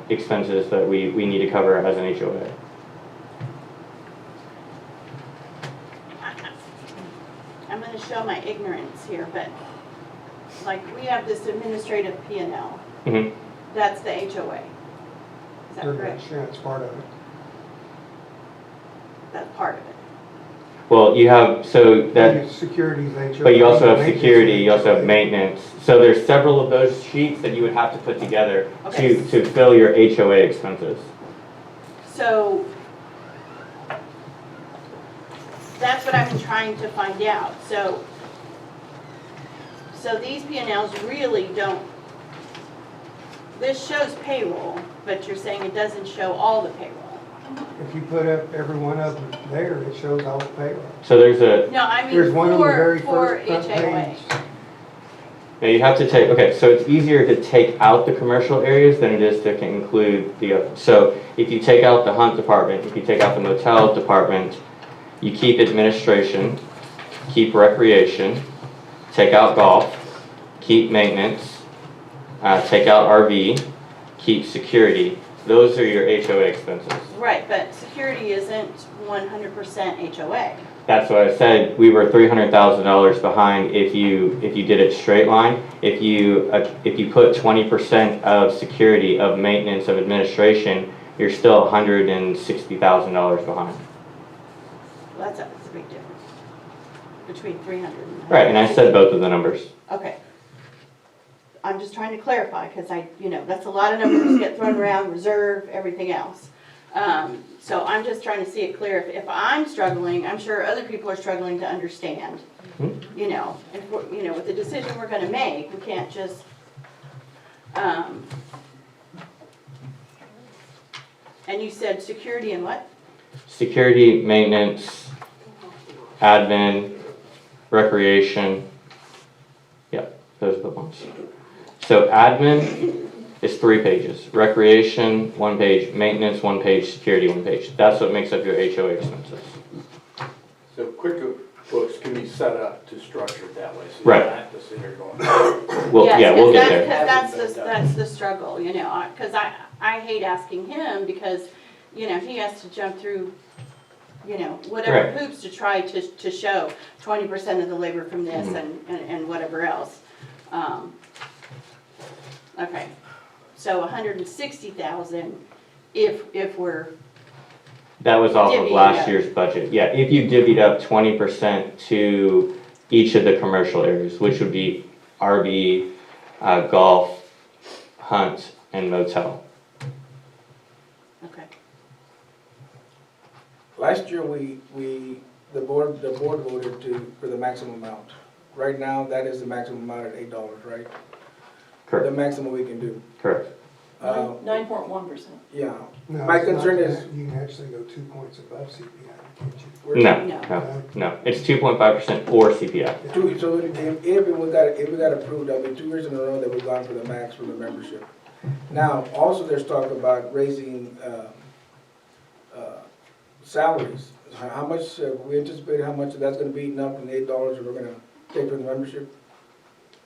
expenses that we need to cover as an HOA. I'm going to show my ignorance here, but like we have this administrative P&L. Mm-hmm. That's the HOA. Is that correct? Insurance part of it. That's part of it. Well, you have, so that, Security's HOA. but you also have maintenance security, you also have HOA. maintenance. So there's several of those sheets that you would have to put together Okay. to fill your HOA expenses. So that's what I've been trying to find out. So these P&Ls really don't, this shows payroll, but you're saying it doesn't show all the payroll. If you put up every one of them there, it shows all the payroll. So there's a, No, I mean There's one on the very for first front HOA. page. now you have to take, okay, so it's easier to take out the commercial areas than it is to include the other. So if you take out the hunt department, if you take out the motel department, you keep administration, keep recreation, take out golf, keep maintenance, take out RV, keep security. Those are your HOA expenses. Right, but security isn't 100% HOA. That's what I said. We were $300,000 behind if you did it straight line. If you put 20% of security, of maintenance, of administration, you're still $160,000 behind. Well, that's a big difference between 300 and Right, and I said both of the numbers. Okay. I'm just trying to clarify because that's a lot of numbers get thrown around, reserve, everything else. So I'm just trying to see it clear. If I'm struggling, I'm sure other people are struggling to understand. Mm-hmm. And with the decision we're going to make, we can't just. And you said security and what? Security, maintenance, admin, recreation. Yep, those are the ones. So admin is 3 pages. Recreation, 1 page. Maintenance, 1 page. Security, 1 page. That's what makes up your HOA expenses. So QuickBooks can be set up to structure it that way, so you Right. don't have to sit here going. Well, Yes, yeah, we'll get because there. that's the struggle, because I hate asking him because, he has to jump through, whatever Right. hoops to try to show 20% of the labor from this Mm-hmm. and whatever else. Okay, so 160,000 if we're, That was off of Divvying last up. year's budget. Yeah, if you divvied up 20% to each of the commercial areas, which would be RV, golf, hunt, and motel. okay. Last year, the board voted for the maximum amount. Right now, that is the maximum amount at $8, right? The Correct. maximum we can do. Correct. 9.1%. Yeah. No, My it's not concern that. is- You can actually go 2 points above CPI, can't you? We're- No. It's 2.5% or CPI. So if we got approved, that'll be 2 years in a row that we've gone for the max for the membership. Now, also there's talk about raising salaries. How much, we anticipate how much that's gonna be eaten up in the $8 that we're gonna take for the membership?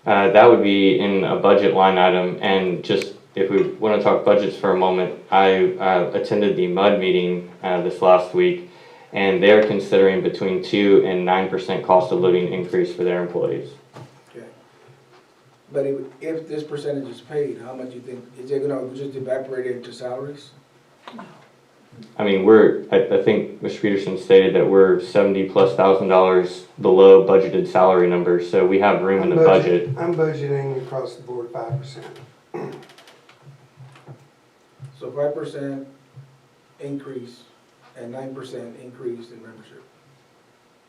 That would be in a budget line item, and just if we want to talk budgets for a moment, I attended the MUD meeting this last week, and they're considering between 2 and 9% cost of living increase for their employees. Okay. But if this percentage is paid, how much do you think, is it gonna just evaporate into salaries? I mean, I think Mr. Peterson stated that we're $70,000+ below budgeted salary numbers, so we have room in the budget. I'm budgeting across the board 5%. So 5% increase and 9% increase in membership.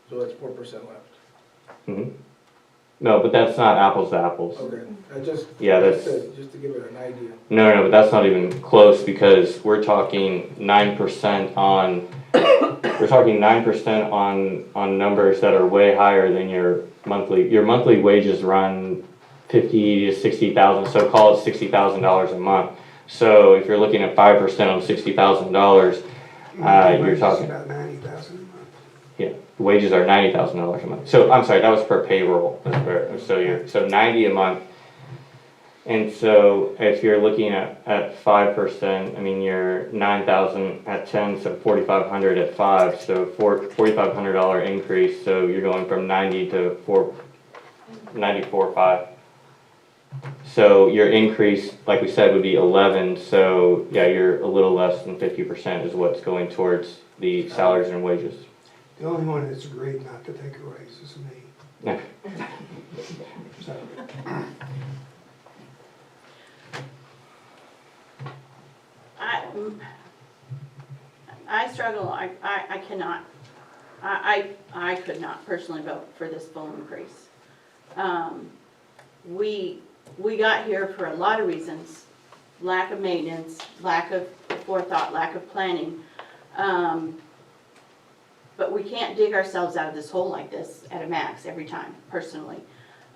So that's 4% left. Mhm. No, but that's not apples to apples. Okay, Yeah, that's. just to give it an idea. No, but that's not even close because we're talking 9% on, on numbers that are way higher than your monthly wages run 50 to 60,000, so call it $60,000 a month. So if you're looking at 5% on $60,000, you're talking. About 90,000 a month. Yeah, wages are $90,000 a month. So I'm sorry, that was per payroll. So 90 a month. And so if you're looking at 5%, I mean, you're 9,000 at 10, so 4,500 at 5, so $4,500 increase, so you're going from 90 to 94.5. So your increase, like we said, would be 11, so yeah, you're a little less than 50% is what's going towards the salaries and wages. The only one that's agreed not to take a raise is me. So, I struggle, I cannot, I could not personally vote for this full increase. We got here for a lot of reasons, lack of maintenance, lack of forethought, lack of planning. But we can't dig ourselves out of this hole like this at a max every time, personally.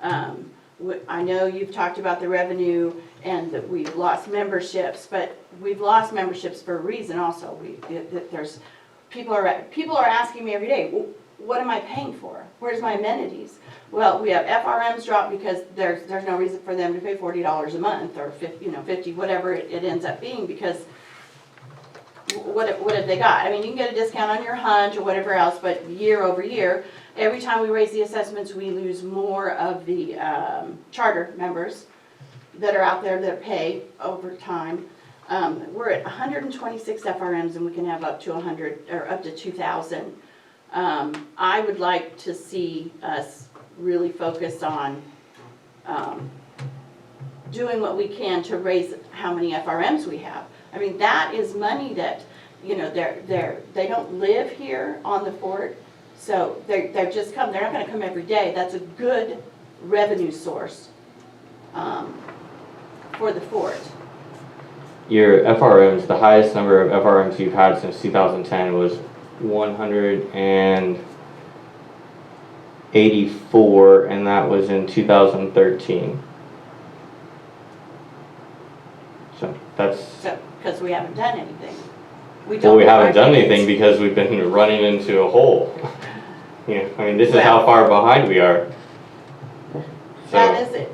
I know you've talked about the revenue and that we've lost memberships, but we've lost memberships for a reason also. People are asking me every day, well, what am I paying for? Where's my amenities? Well, we have FRMs drop because there's no reason for them to pay $40 a month or 50, whatever it ends up being, because what have they got? I mean, you can get a discount on your hunch or whatever else, but year over year, every time we raise the assessments, we lose more of the charter members that are out there that pay over time. We're at 126 FRMs and we can have up to 100 or up to 2,000. I would like to see us really focus on doing what we can to raise how many FRMs we have. I mean, that is money that, they don't live here on the fort, so they're just they're not gonna come every day. That's a good revenue source for the fort. Your FRMs, the highest number of FRMs you've had since 2010 was 184, and that was in 2013. So that's, Because we haven't done anything. We haven't done anything because we've been running into a hole. I mean, this is how far behind we are. That is it.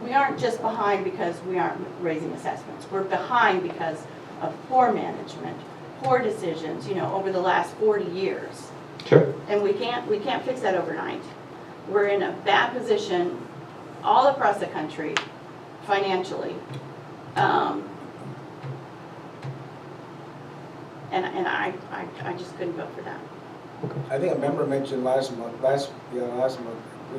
We aren't just behind because we aren't raising assessments. We're behind because of poor management, poor decisions, over the last 40 years. Sure. And we can't fix that overnight. We're in a bad position all across the country financially. And I just couldn't vote for that. I think a member mentioned last month, we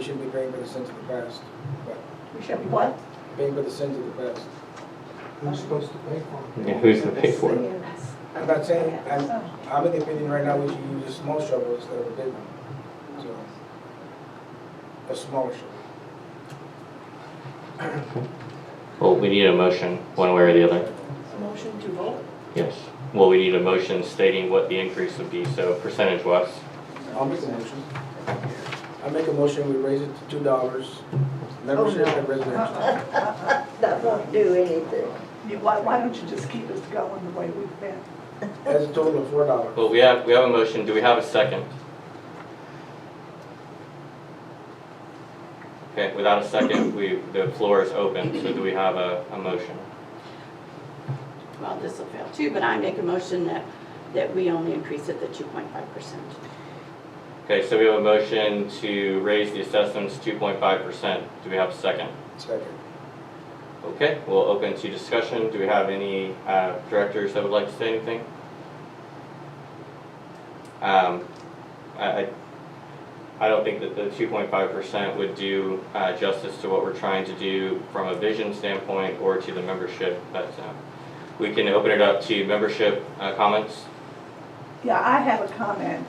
shouldn't be paying for the sins of the past, but We should be what? paying for the sins of the past. who's supposed to pay for it? Yeah, who's going to pay for it? I'm not saying, I'm in the opinion right now we should use a small shovel instead of a big one. So, a smaller shovel. Well, we need a motion, one way or the other. A motion to vote? Yes. Well, we need a motion stating what the increase would be, so percentage-wise. I'll make a motion. I make a motion, we raise it to $2, membership and residential. That won't do anything. Why don't you just keep us going the way we've been? That's a total of $4. Well, we have a motion. Do we have a second? Okay, without a second, the floor is open, so do we have a motion? Well, this will fail too, but I make a motion that we only increase it to 2.5%. Okay, so we have a motion to raise the assessments 2.5%. Do we have a second? Second. Okay, we'll open to discussion. Do we have any directors that would like to say anything? I don't think that the 2.5% would do justice to what we're trying to do from a vision standpoint or to the membership. But we can open it up to membership comments. Yeah, I have a comment.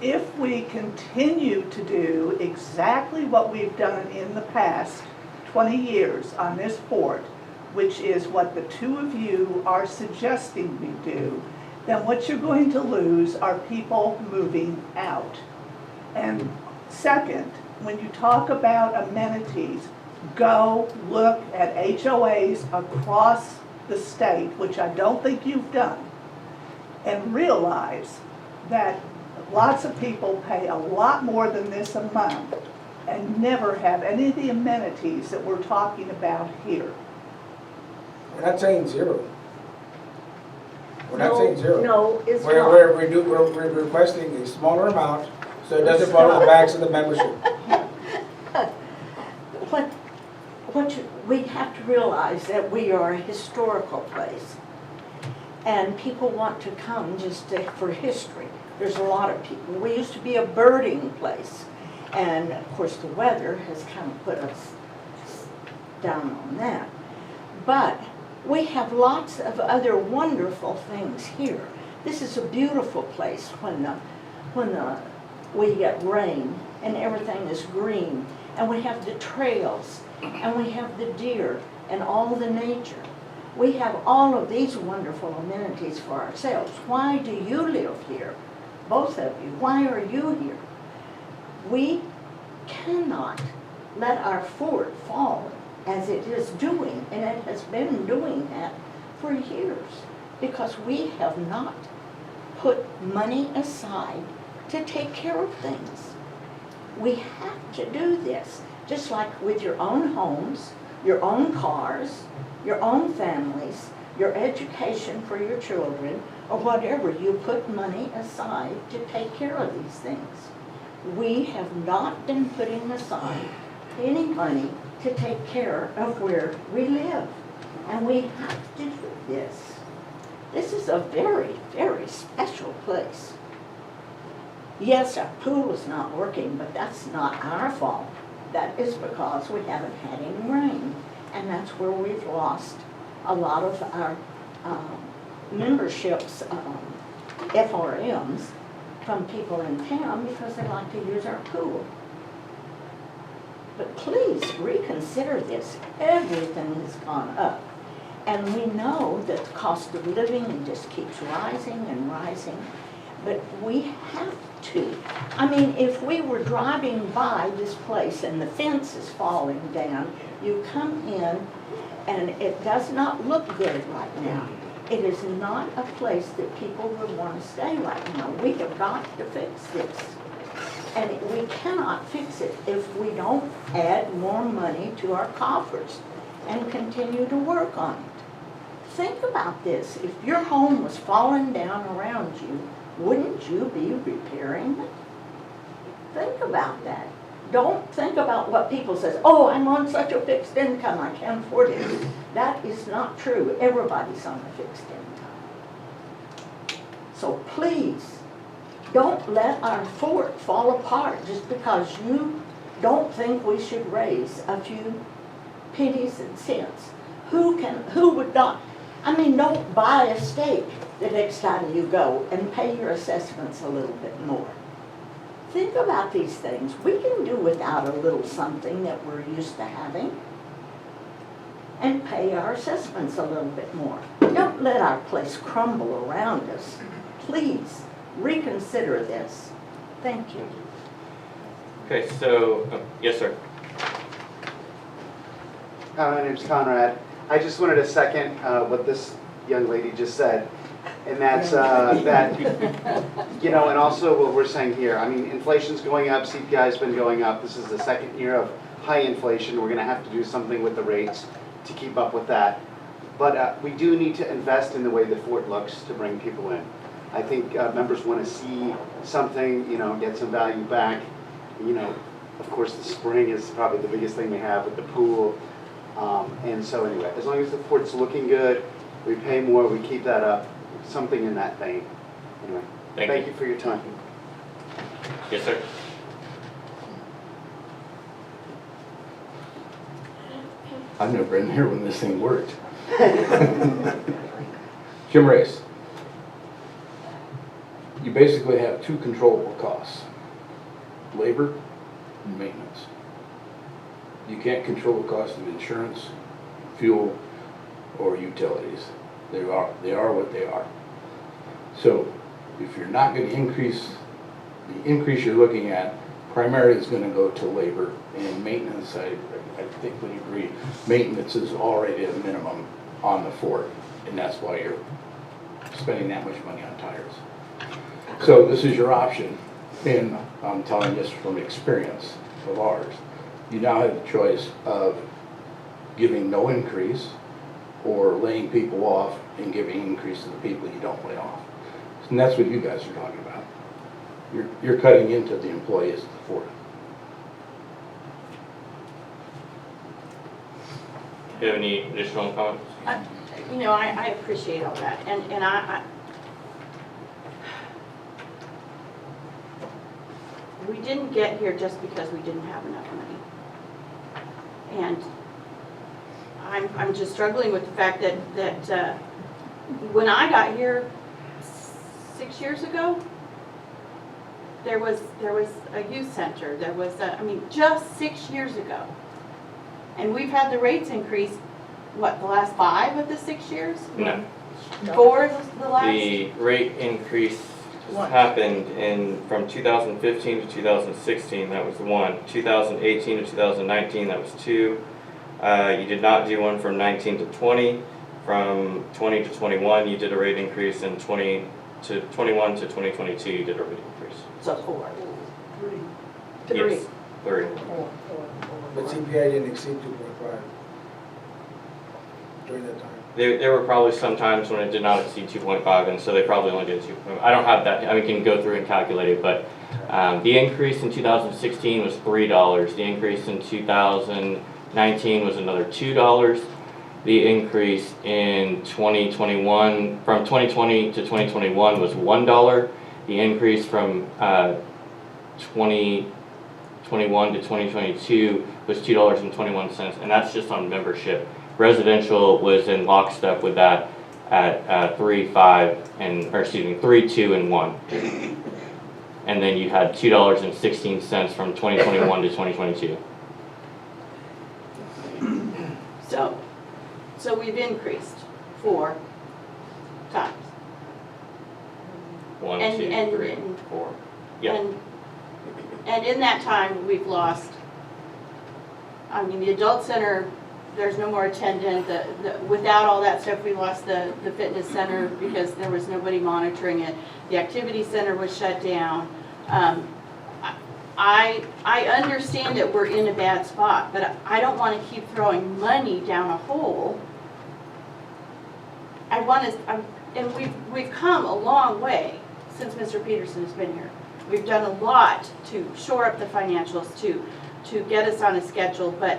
If we continue to do exactly what we've done in the past 20 years on this fort, which is what the two of you are suggesting we do, then what you're going to lose are people moving out. And second, when you talk about amenities, go look at HOAs across the state, which I don't think you've done, and realize that lots of people pay a lot more than this a month and never have any of the amenities that we're talking about here. We're not saying zero. We're not saying zero. No, it's We're, not. we're requesting a smaller amount, so it doesn't follow the backs of the membership. We have to realize that we are a historical place. And people want to come for history. There's a lot of people. We used to be a birding place. And of course, the weather has kind of put us down on that. But we have lots of other wonderful things here. This is a beautiful place when we get rain and everything is green, and we have the trails, and we have the deer and all the nature. We have all of these wonderful amenities for ourselves. Why do you live here? Both of you, why are you here? We cannot let our fort fall as it is doing, and it has been doing that for years, because we have not put money aside to take care of things. We have to do this, just like with your own homes, your own cars, your own families, your education for your children, or whatever. You put money aside to take care of these things. We have not been putting aside any money to take care of where we live. And we have to do this. This is a very, very special place. Yes, our pool is not working, but that's not our fault. That is because we haven't had any rain. And that's where we've lost a lot of our memberships, FRMs, from people in town because they like to use our pool. But please reconsider this. Everything has gone up. And we know that the cost of living just keeps rising and rising. But we have to. I mean, if we were driving by this place and the fence is falling down, you come in and it does not look good right now. It is not a place that people would want to stay right now. We have got to fix this. And we cannot fix it if we don't add more money to our coffers and continue to work on it. Think about this. If your home was falling down around you, wouldn't you be repairing it? Think about that. Don't think about what people say. Oh, I'm on such a fixed income, I can't afford it. That is not true. Everybody's on a fixed income. So please, don't let our fort fall apart just because you don't think we should raise a few pennies and cents. Who would not? I mean, don't buy a steak the next time you go and pay your assessments a little bit more. Think about these things. We can do without a little something that we're used to having and pay our assessments a little bit more. Don't let our place crumble around us. Please reconsider this. Thank you. Okay, so, yes, sir. My name's Conrad. I just wanted to second what this young lady just said. And that's that, you know, and also what we're saying here. I mean, inflation's going up, CPI's been going up. This is the second year of high inflation. We're going to have to do something with the rates to keep up with that. But we do need to invest in the way the fort looks to bring people in. I think members want to see something, you know, get some value back. You know, of course, the spring is probably the biggest thing we have with the pool. And so anyway, as long as the fort's looking good, we pay more, we keep that up, something in that vein. Anyway, thank you for your time. Yes, sir. I've never been here when this thing worked. Jim Race. You basically have two controllable costs, labor and maintenance. You can't control the cost of insurance, fuel, or utilities. They are what they are. So if you're not going to increase, the increase you're looking at primarily is going to go to labor and maintenance. I think we agree, maintenance is already a minimum on the fort, and that's why you're spending that much money on tires. So this is your option, and I'm telling this from experience. of ours, you now have the choice of giving no increase or laying people off and giving increase to the people you don't lay off. And that's what you guys are talking about. You're cutting into the employees for it. Do you have any additional comments? You know, I appreciate all that, and I we didn't get here just because we didn't have enough money. And I'm just struggling with the fact that when I got here 6 years ago, there was a youth center, there was I mean, just 6 years ago. And we've had the rates increase, what, the last 5 of the 6 years? No. 4 of the last? The rate increase happened from 2015 to 2016, that was 1. 2018 to 2019, that was 2. You did not do one from 19 to 20. From 20 to 21, you did a rate increase, and 20 to 21 to 2022, you did a rate increase. So 4. 3. Yes, 3. But CPI didn't exceed 2.5 during that time. There were probably some times when it did not exceed 2.5, and so they probably only did 2. I don't have that. I mean, can go through and calculate it, but the increase in 2016 was $3. The increase in 2019 was another $2. The increase in 2021, from 2020 to 2021, was $1. The increase from 2021 to 2022 was $2.21, and that's just on membership. Residential was in lockstep with that at 3, 5, and, or excuse me, 3, 2, and 1. And then you had $2.16 from 2021 to 2022. So we've increased 4 times. 1, And- 2, and- 3, 4. Yeah. And in that time, we've lost, I mean, the adult center, there's no more attendant. Without all that stuff, we lost the fitness center because there was nobody monitoring it. The activity center was shut down. I understand that we're in a bad spot, but I don't want to keep throwing money down a hole. I want to, and we've come a long way since Mr. Peterson has been here. We've done a lot to shore up the financials, to get us on a schedule, but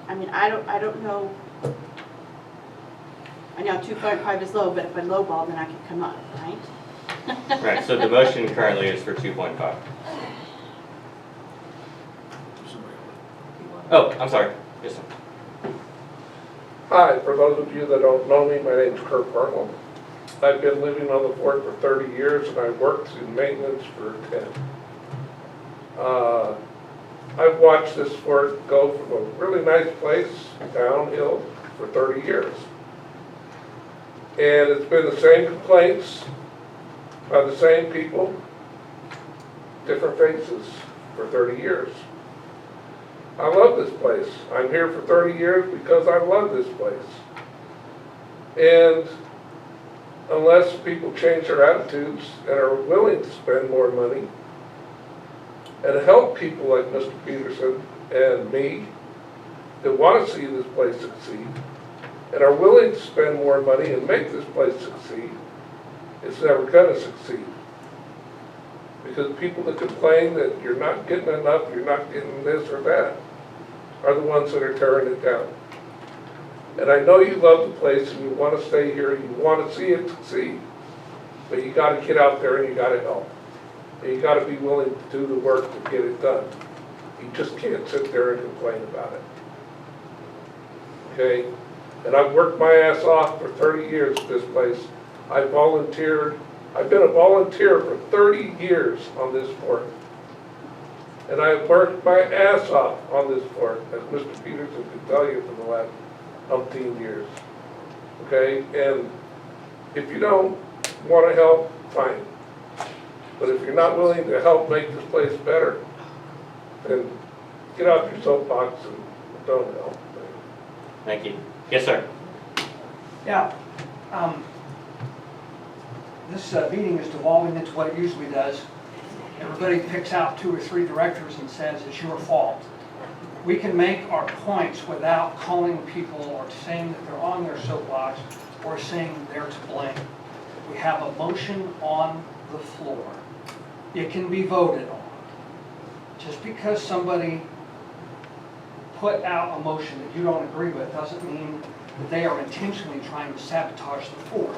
I mean, I don't know. I know 2.5 is low, but if I lowball, then I can come up, right? Right, so the motion currently is for 2.5. Oh, I'm sorry. Yes, sir. Hi, for those of you that don't know me, my name's Kurt Barlow. I've been living on the fort for 30 years and I've worked in maintenance for 10. I've watched this fort go from a really nice place downhill for 30 years. And it's been the same complaints by the same people, different faces for 30 years. I love this place. I'm here for 30 years because I love this place. And unless people change their attitudes and are willing to spend more money and help people like Mr. Peterson and me that want to see this place succeed and are willing to spend more money and make this place succeed, it's never going to succeed. Because people that complain that you're not getting enough, you're not getting this or that, are the ones that are tearing it down. And I know you love the place and you want to stay here, you want to see it succeed, but you got to get out there and you got to help. And you got to be willing to do the work to get it done. You just can't sit there and complain about it. Okay? And I've worked my ass off for 30 years at this place. I volunteered. I've been a volunteer for 30 years on this fort. And I've worked my ass off on this fort, as Mr. Peterson could tell you for the last umpteen years. Okay? And if you don't want to help, fine. But if you're not willing to help make this place better, then get off your soapbox and don't help. Thank you. Yes, sir. Yeah, this meeting is devolving into what it usually does. everybody picks out 2 or 3 directors and says it's your fault. We can make our points without calling people or saying that they're on their soapbox or saying they're to blame. We have a motion on the floor. It can be voted on. Just because somebody put out a motion that you don't agree with doesn't mean that they are intentionally trying to sabotage the fort.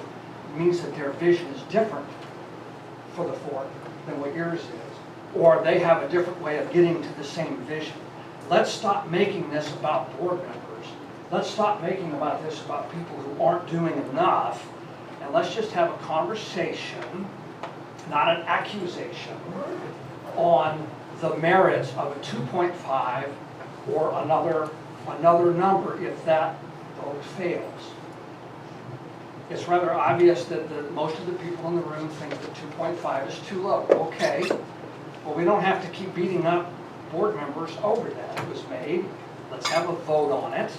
It means that their vision is different for the fort than what yours is, or they have a different way of getting to the same vision. Let's stop making this about board members. Let's stop making this about people who aren't doing enough, and let's just have a conversation, not an accusation, on the merits of a 2.5 or another number if that vote fails. It's rather obvious that most of the people in the room think that 2.5 is too low. Okay, well, we don't have to keep beating up board members over that. It was made, let's have a vote on it,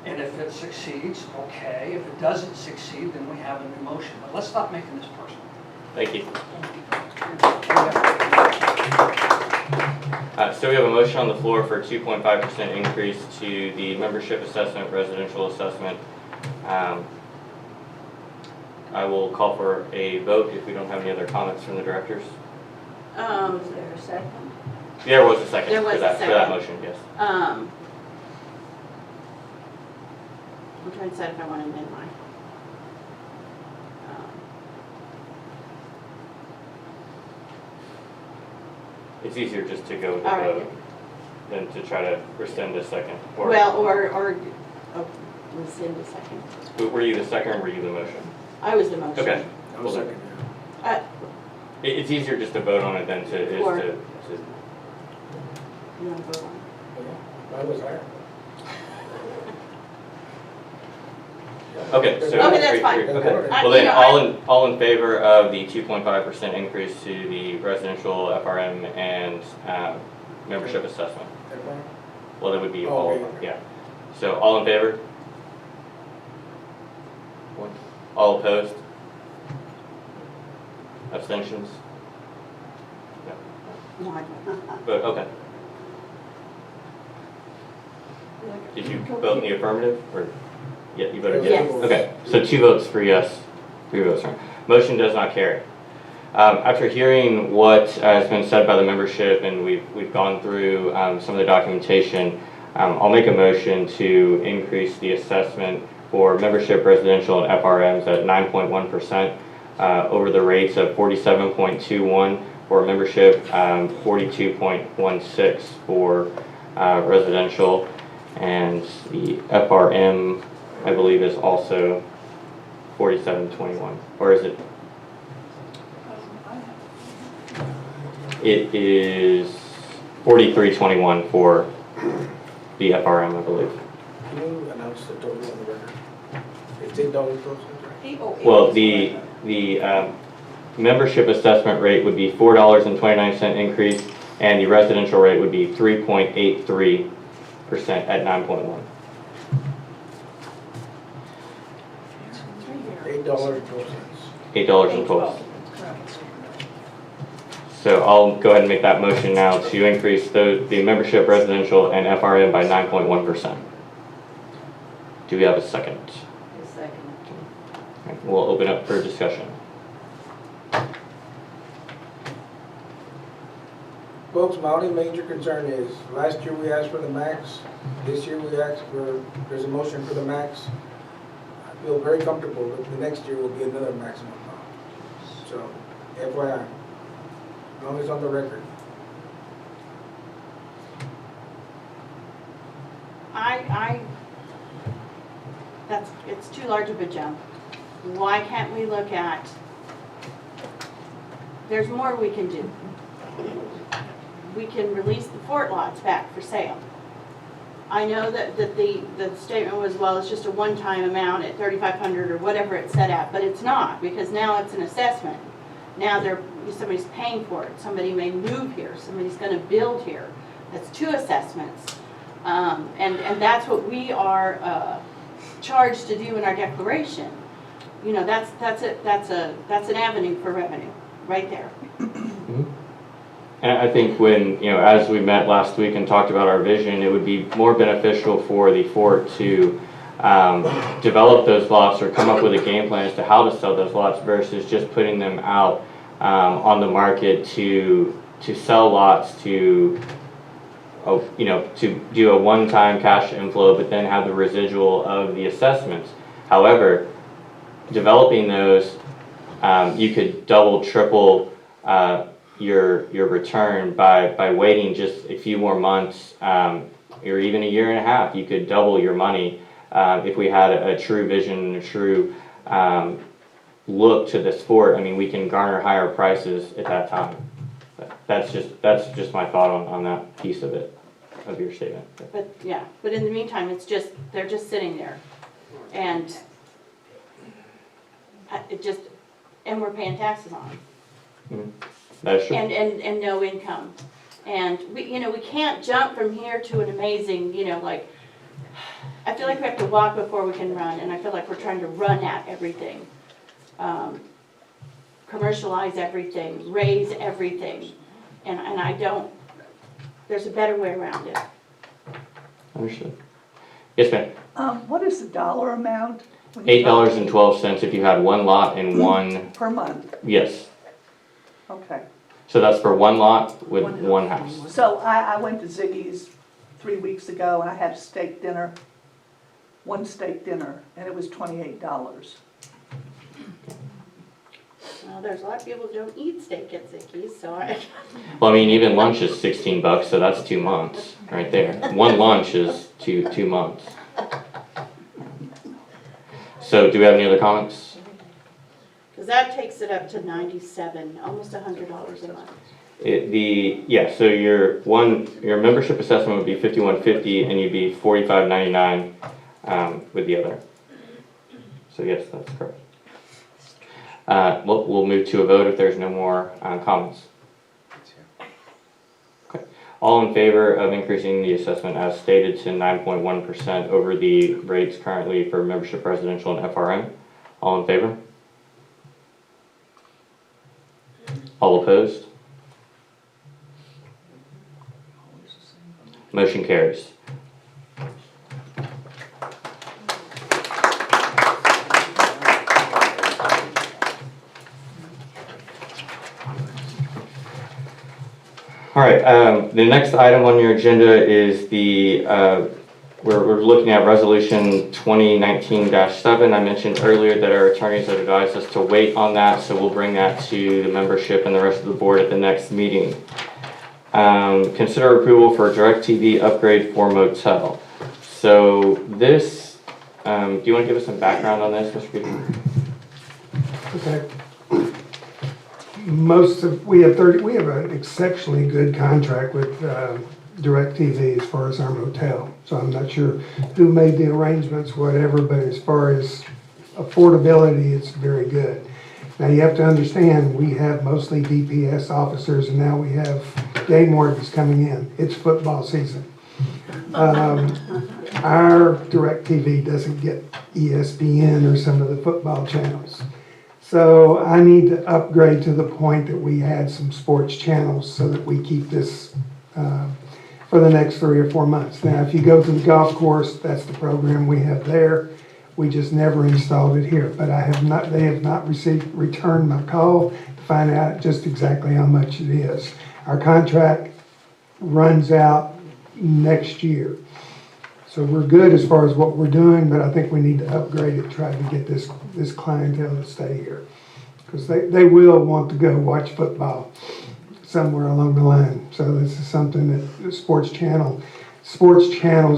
and if it succeeds, okay. If it doesn't succeed, then we have a new motion. But let's stop making this personal. Thank you. So we have a motion on the floor for a 2.5% increase to the membership assessment, residential assessment. I will call for a vote if we don't have any other comments from the directors. Is there a second? There was a second There was for a that second. motion, yes. I'm trying to decide if I want to amend mine. It's easier just to go with the All right. vote than to try to rescind a second. Or Rescind a second. were you the second or were you the motion? I was the motion. Okay. I was second. It's easier just to vote on it than to, Or- to You want to vote on it? I was there. Okay, so. Okay, that's fine. Okay, I- well then, you know, all in favor of the 2.5% increase to the residential FRM and membership assessment? Everyone? Well, that would be Oh, all of okay, them, okay. yeah. So, all in favor? All opposed? Abstentions? No, I don't. But, okay. Did you vote in the affirmative, or, yeah, you voted yes? Yes. Okay, so 2 votes for yes, 3 votes for no. Motion does not carry. After hearing what has been said by the membership, and we've gone through some of the documentation, I'll make a motion to increase the assessment for membership, residential, and FRMs at 9.1% over the rates of 47.21 for membership, 42.16 for residential, and the FRM, I believe, is also 47.21, or is it? It is 43.21 for the FRM, I believe. Can you announce the total on the record? It's $8 cents, Well, the membership assessment rate would be $4.29 increase, and the residential rate would be 3.83% at 9.1. $8.12. $8.12. So I'll go ahead and make that motion now to increase the membership, residential, and FRM by 9.1%. Do we have a second? A second. Okay, we'll open up for discussion. Folks, my only major concern is, last year we asked for the max, this year we asked for, there's a motion for the max. I feel very comfortable that the next year will be another maximum amount. So, FYI, as long as it's on the record. It's too large of a jump. Why can't we look at, there's more we can do. We can release the fort lots back for sale. I know that the statement was, well, it's just a one-time amount at $3,500 or whatever it's set at, but it's not, because now it's an assessment. Now somebody's paying for it. Somebody may move here. Somebody's going to build here. That's 2 assessments. And that's what we are charged to do in our declaration. You know, that's an avenue for revenue, right there. And I think when, as we met last week and talked about our vision, it would be more beneficial for the fort to develop those lots or come up with a game plan as to how to sell those lots versus just putting them out on the market to sell lots to do a one-time cash inflow, but then have the residual of the assessments. However, developing those, you could double, triple your return by waiting just a few more months, or even a year and a half. You could double your money if we had a true vision and a true look to this fort. I mean, we can garner higher prices at that time. That's just my thought on that piece of it, of your statement. But in the meantime, they're just sitting there, and and we're paying taxes on them. Mm-hmm. That's true. And no income. And we can't jump from here to an amazing, I feel like we have to walk before we can run, and I feel like we're trying to run at everything. Commercialize everything, raise everything. And I don't, there's a better way around it. Understood. Yes, ma'am. What is the dollar amount? $8.12 if you had one lot and one. Per month? Yes. Okay. So that's for one lot with one house. So I went to Ziggy's 3 weeks ago and I had a steak dinner, one steak dinner, and it was $28. Well, there's a lot of people who don't eat steak at Zicky's, so Well, I mean, even lunch is $16, so that's 2 months right there. One lunch is two months. So do we have any other comments? because that takes it up to 97, almost $100 a month. So your membership assessment would be $51.50 and you'd be $45.99 with the other. So yes, that's correct. We'll move to a vote if there's no more comments. Okay. All in favor of increasing the assessment as stated to 9.1% over the rates currently for membership residential and FRM? All in favor? All opposed? Motion carries. All right, the next item on your agenda is we're looking at resolution 2019-7. I mentioned earlier that our attorneys have advised us to wait on that, so we'll bring that to the membership and the rest of the board at the next meeting. Consider approval for a DirecTV upgrade for motel. So this, do you want to give us some background on this, Mr. Peter? Okay. We have an exceptionally good contract with DirecTV as far as our motel. So I'm not sure who made the arrangements, whatever, but as far as affordability, it's very good. Now you have to understand, we have mostly DPS officers and now we have game wardens coming in. It's football season. Our DirecTV doesn't get ESPN or some of the football channels. So I need to upgrade to the point that we add some sports channels so that we keep this for the next 3 or 4 months. Now, if you go to the golf course, that's the program we have there. We just never installed it here, but they have not returned my call to find out just exactly how much it is. Our contract runs out next year. So we're good as far as what we're doing, but I think we need to upgrade it, try to get this clientele to stay here. Because they will want to go watch football somewhere along the line. So this is something that the sports channels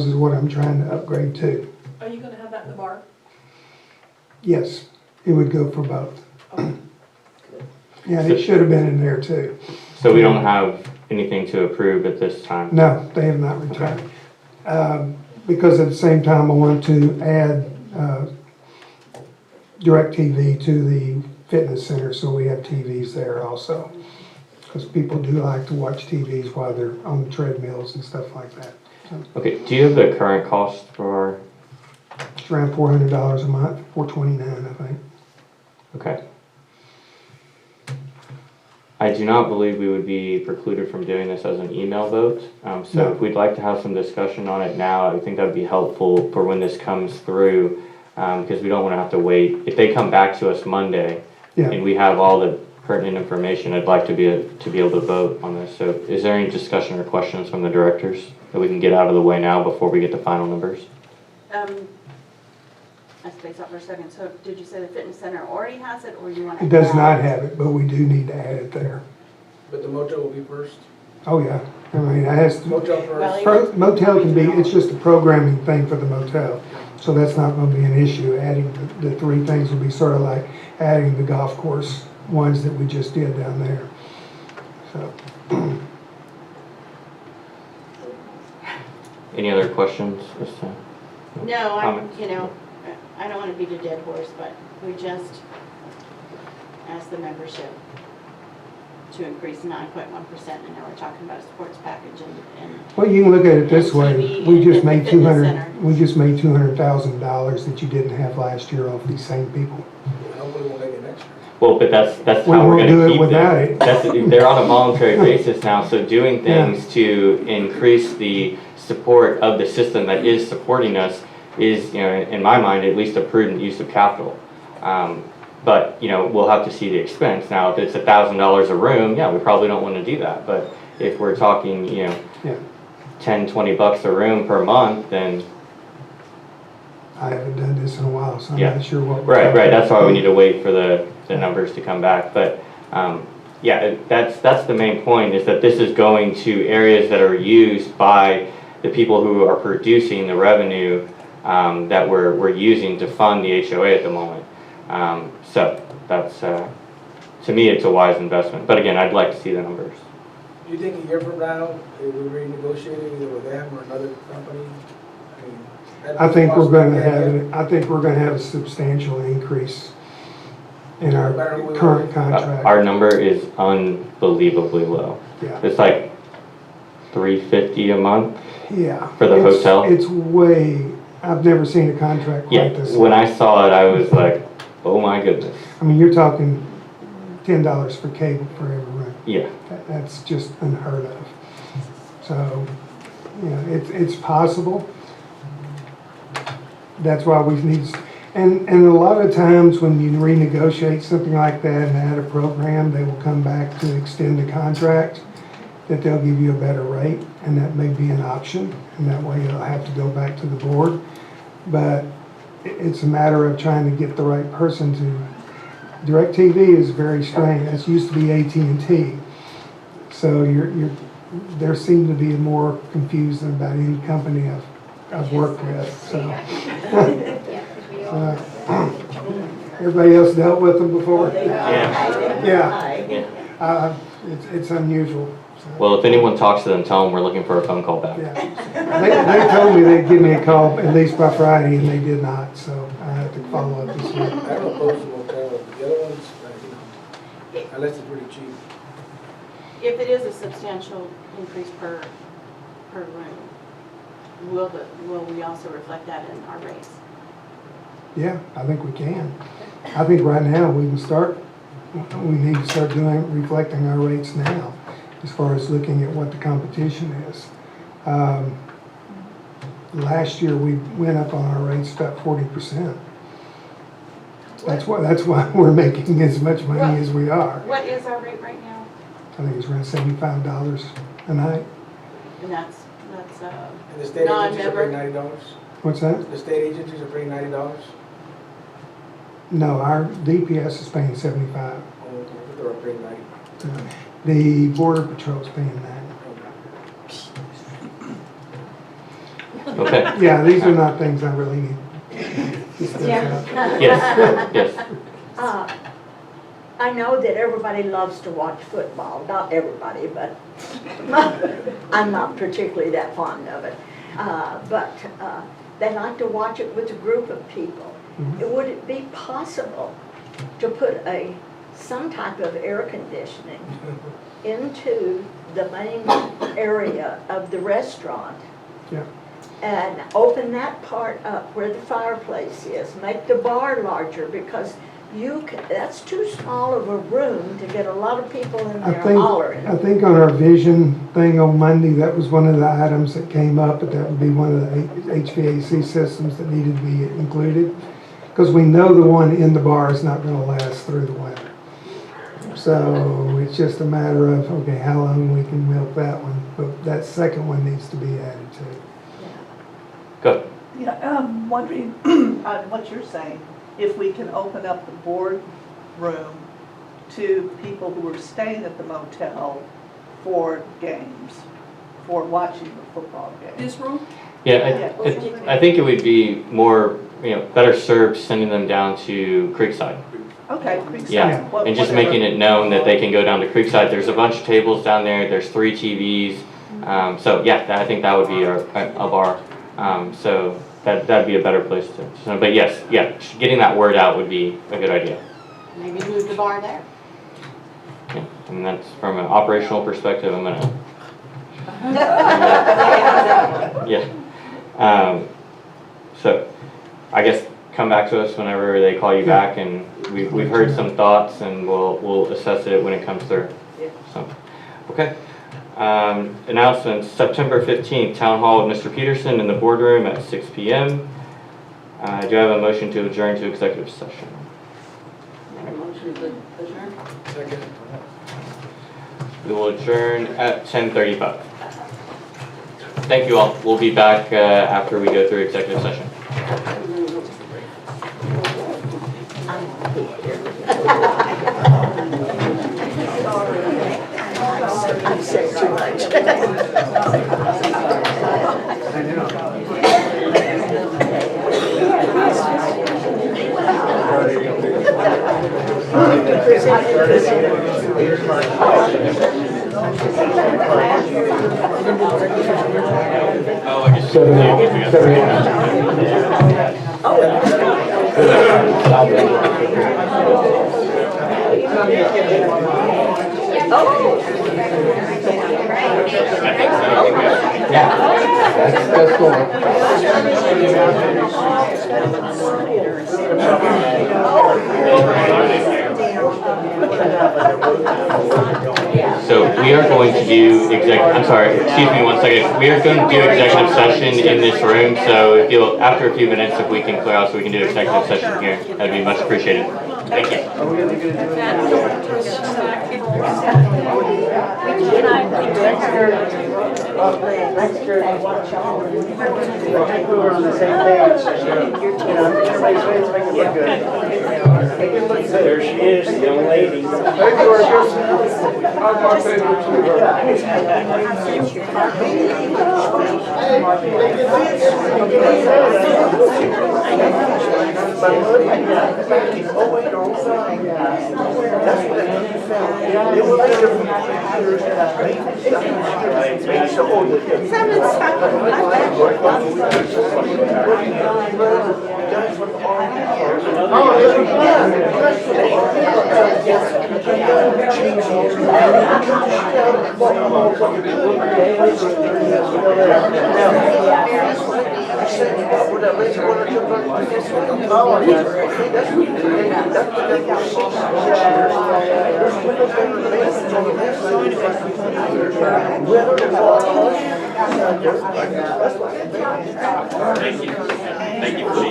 is what I'm trying to upgrade to. Are you gonna have that in the bar? Yes, it would go for both. Yeah, it should have been in there too. So we don't have anything to approve at this time? No, they have not returned. Because at the same time, I want to add DirecTV to the fitness center, so we have TVs there also. Because people do like to watch TVs while they're on the treadmills and stuff like that. So Okay, do you have the current cost for it's around $400 a month, $429, I think. okay. I do not believe we would be precluded from doing this as an email vote. So No. if we'd like to have some discussion on it now, I think that'd be helpful for when this comes through, because we don't want to have to wait. If they come back to us Monday Yeah. and we have all the pertinent information, I'd like to be able to vote on this. So is there any discussion or questions from the directors that we can get out of the way now before we get to final numbers? I spaced out for a second, so did you say the fitness center already has it, or you want to? It does not have it, but we do need to add it there. But the motel will be first. Oh, yeah. I mean, it has to, Motel Well, first. motel can be, it's just a programming thing for the motel. So that's not gonna be an issue. Adding the three things will be sort of like adding the golf course ones that we just did down there. So, Any other questions this time? No, Comments? I don't want to beat a dead horse, but we just asked the membership to increase 9.1%, and now we're talking about a sports package and well, you can look at it this And way. TV We just and made the fitness center. we just made $200,000 that you didn't have last year off these same people. Hopefully we'll make it next year. Well, but that's We how we're won't gonna do it keep without them. it. They're on a voluntary basis now, so doing things to increase the support of the system that is supporting us is, in my mind, at least a prudent use of capital. But, we'll have to see the expense. Now, if it's $1,000 a room, yeah, we probably don't wanna do that. But if we're talking, Yeah. 10, 20 bucks a room per month, then, I haven't done this in a while, so I'm Yeah. not sure what. we're right, talking that's why we about. need to wait for the numbers to come back. But, yeah, that's the main point, is that this is going to areas that are used by the people who are producing the revenue that we're using to fund the HOA at the moment. So that's, to me, it's a wise investment. But again, I'd like to see the numbers. Do you think a year from now, if we renegotiate either with them or another company? I think we're gonna have a substantial increase in our current contract. Our number is unbelievably low. Yeah. It's like $350 a month. Yeah. For the It's- hotel? It's way, I've never seen a contract Yeah, quite this. when I saw it, I was like, oh my goodness. I mean, you're talking $10 for cable for every room. Yeah, That's just unheard of. So, it's possible. That's why we need, and a lot of times when you renegotiate something like that and add a program, they will come back to extend the contract, that they'll give you a better rate, and that may be an option, and that way you'll have to go back to the board. But it's a matter of trying to get the right person to, DirecTV is very strange, it used to be AT&T. So there seem to be more confused than about any company I've worked with, so. Everybody else dealt with them before? yeah, Yeah, yeah. it's unusual. so, Well, if anyone talks to them, tell them we're looking for a phone call back. Yeah. They told me they'd give me a call at least by Friday, and they did not, so I have to follow up this week. I don't oppose the motel, the other ones, unless it's really cheap. if it is a substantial increase per room, will we also reflect that in our rates? Yeah, I think we can. I think right now we need to start reflecting our rates now, as far as looking at what the competition is. Last year, we went up on our rates about 40%. That's why we're making as much money as we are. What is our rate right now? I think it's around $75 a night. And that's And the state agencies are paying non-member? $90? What's that? The state agencies are paying $90? No, our DPS is paying 75. Oh, okay, they're paying 90. The Border Patrol's paying 90. Okay, Yeah, these are not things I really need. to discuss about. yes, yes. I know that everybody loves to watch football, not everybody, but I'm not particularly that fond of it. But they like to watch it with a group of people. Would it be possible to put some type of air conditioning into the main area of the restaurant? Yeah. And open that part up where the fireplace is, make the bar larger, because That's too small of a room to get a lot of people in I there think, hollering. I think on our vision thing on Monday, that was one of the items that came up, but that would be one of the HVAC systems that needed to be included. Because we know the one in the bar is not gonna last through the winter. So it's just a matter of, okay, how long we can milk that one, but that second one needs to be added to. Go. Yeah, I'm wondering, on what you're saying, if we can open up the board room to people who are staying at the motel for games, for watching the football game. This room? Yeah, I think it would be more, better served sending them down to Creekside. Okay, Creekside. Yeah, and just making it known that they can go down to Creekside. There's a bunch of tables down there. There's 3 TVs. So yeah, I think that would be our bar. So that'd be a better place to. But yes, yeah, getting that word out would be a good idea. Maybe move the bar there. Yeah, and that's from an operational perspective. I'm gonna. Yeah. So, I guess come back to us whenever they call you back, and we've heard some thoughts, and we'll assess it when it comes through. So, okay. Announcements, September 15th, Town Hall with Mr. Peterson in the boardroom at 6 p.m. Do I have a motion to adjourn to executive session? Motion to adjourn. Second. We will adjourn at 10:35. Thank you all. We'll be back after we go through executive session. I've said too much. Oh, I guess 7. Yeah. That's So we are going to do excuse me 1 second. We are going to do executive session in this room, so if you'll, after a few minutes, if we can clear out so we can do executive session here, that'd be much appreciated. Thank you. We're on the same page. Everybody's face makes it look good. There she is, the young lady. Thank you for being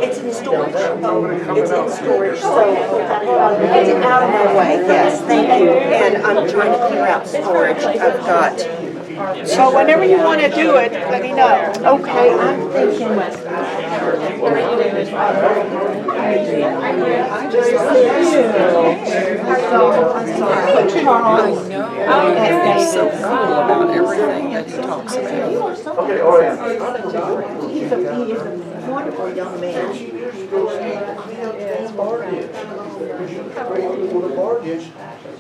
It's in storage. It's in storage, so it's out of my way, yes, thank you. And I'm trying to clear out storage. I've got. So whenever you want to do it, let me know. Okay, I'm thinking. And so cool about everything that he talks about. Okay, all right. He's a wonderful young man.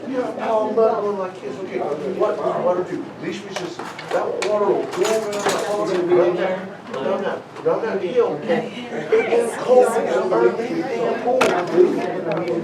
You have Paul Butler like kids, okay, what do you, at least we just, that water will go around the pond and run that hill. It gets cold, it's a damn pool.